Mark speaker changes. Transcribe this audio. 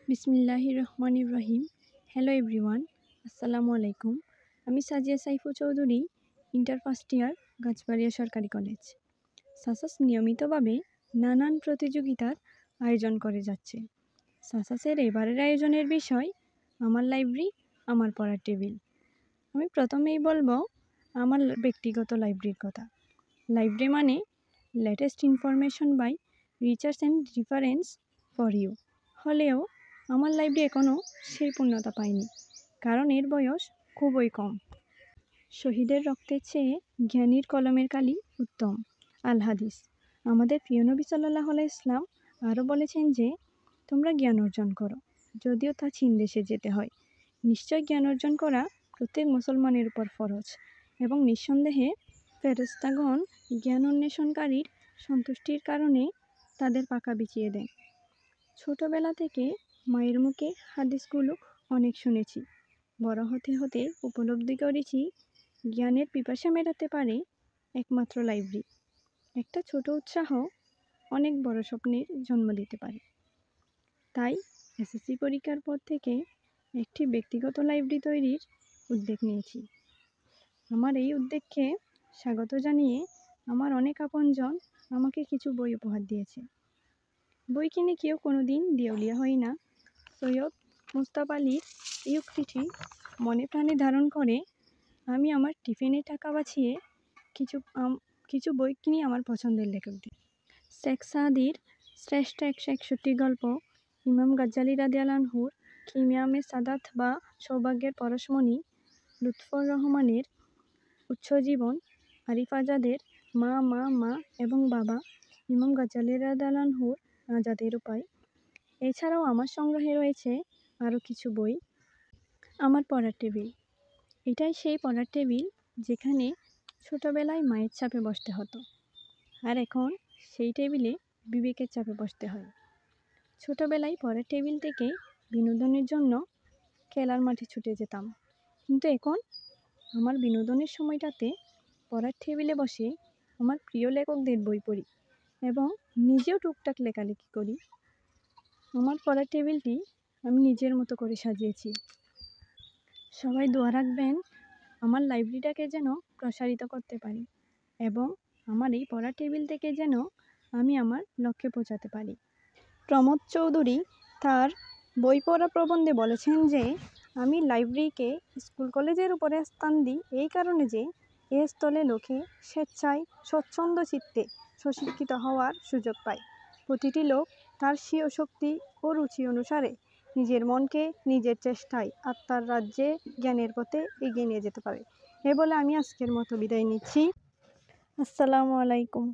Speaker 1: বিসমিল্লাহির রহমানির রহিম। Hello everyone, আসসালামু আলাইকুম। আমি Sajia Saifu Chowdhury, inter first year, Gachbaria সরকারি কলেজ। সাসাস নিয়মিতভাবে নানান প্রতিযোগিতার আয়োজন করে যাচ্ছে। সাসাসের এবারের আয়োজনের বিষয় আমার লাইব্রেরি, আমার পড়ার টেবিল। আমি প্রথমেই বলবো আমার ব্যক্তিগত লাইব্রেরির কথা। লাইব্রেরি মানে latest information by research and reference for you. হলেও আমার লাইব্রেরি এখনও সেই পূর্ণতা পায়নি, কারণ এর বয়স খুবই কম। শহীদের রক্তের চেয়ে জ্ঞানীর কলমের কালি উত্তম। আল হাদিস। আমাদের প্রিয় নবী সাল্লাল্লাহু আলাইহি ইসলাম আরও বলেছেন যে তোমরা জ্ঞান অর্জন করো, যদিও তা চীন দেশে যেতে হয়। নিশ্চয় জ্ঞান অর্জন করা প্রত্যেক মুসলমানের উপর ফরজ, এবং নিঃসন্দেহে ফেরেশতাগণ জ্ঞান অন্বেষণকারীর সন্তুষ্টির কারণে তাদের পাখা বিছিয়ে দেন। ছোটবেলা থেকে মায়ের মুখে হাদিসগুলো অনেক শুনেছি। বড় হতে হতে উপলব্ধি করেছি জ্ঞানের পিপাসা মেটাতে পারে একমাত্র লাইব্রেরি। একটা ছোট উৎসাহ অনেক বড় স্বপ্নের জন্ম দিতে পারে। তাই এসএসসি পরীক্ষার পর থেকে একটি ব্যক্তিগত লাইব্রেরি তৈরির উদ্যোগ নিয়েছি। আমার এই উদ্যোগকে স্বাগত জানিয়ে আমার অনেক আপনজন আমাকে কিছু বই উপহার দিয়েছে। বই কিনে কেউ কোনোদিন দেউলিয়া হয় না। সৈয়দ মুস্তাফা আলীর এই উক্তিটি মনে প্রাণে ধারণ করে আমি আমার টিফিনে টাকা বাঁচিয়ে কিছু বই কিনি আমার পছন্দের লেখকদের। শেখ সাদির শ্রেষ্ঠ 161 গল্প, ইমাম গাজ্জালী রাদিয়াল্লাহু আনহুর কিমিয়ামে সাদাত বা সৌভাগ্যের পরশমণি, লুৎফর রহমানের উচ্চজীবন, আরিফ আজাদের মা মা মা এবং বাবা, ইমাম গাজ্জালী রাদিয়াল্লাহু আনহুর আজাদের উপায়। এছাড়াও আমার সংগ্রহে রয়েছে আরও কিছু বই। আমার পড়ার টেবিল। এটাই সেই পড়ার টেবিল যেখানে ছোটবেলায় মায়ের চাপে বসতে হতো, আর এখন সেই টেবিলে বিবেকের চাপে বসতে হয়। ছোটবেলায় পড়ার টেবিল থেকে বিনোদনের জন্য খেলার মাঠে ছুটে যেতাম, কিন্তু এখন আমার বিনোদনের সময়টাতে পড়ার টেবিলে বসে আমার প্রিয় লেখকদের বই পড়ি এবং নিজেও টুকটাক লেখালেখি করি। আমার পড়ার টেবিলটি আমি নিজের মতো করে সাজিয়েছি। সবাই দোয়া রাখবেন আমার লাইব্রেরিটাকে যেন প্রসারিত করতে পারি, এবং আমার এই পড়ার টেবিল থেকে যেন আমি আমার লক্ষ্যে পৌঁছাতে পারি। প্রমোদ চৌধুরী তার বই পড়া প্রবন্ধে বলেছেন যে আমি লাইব্রেরিকে স্কুল কলেজের উপরে স্থান দিই এই কারণে যে এ স্থলে লোকে স্বেচ্ছায় স্বচ্ছন্দ চিত্তে সুশিক্ষিত হওয়ার সুযোগ পায়। প্রতিটি লোক তার স্বীয় শক্তি ও রুচি অনুসারে নিজের মনকে নিজের চেষ্টায় আত্মার রাজ্যে জ্ঞানের পথে এগিয়ে নিয়ে যেতে পারে। এ বলে আমি আজকের মতো বিদায় নিচ্ছি। আসসালামু আলাইকুম।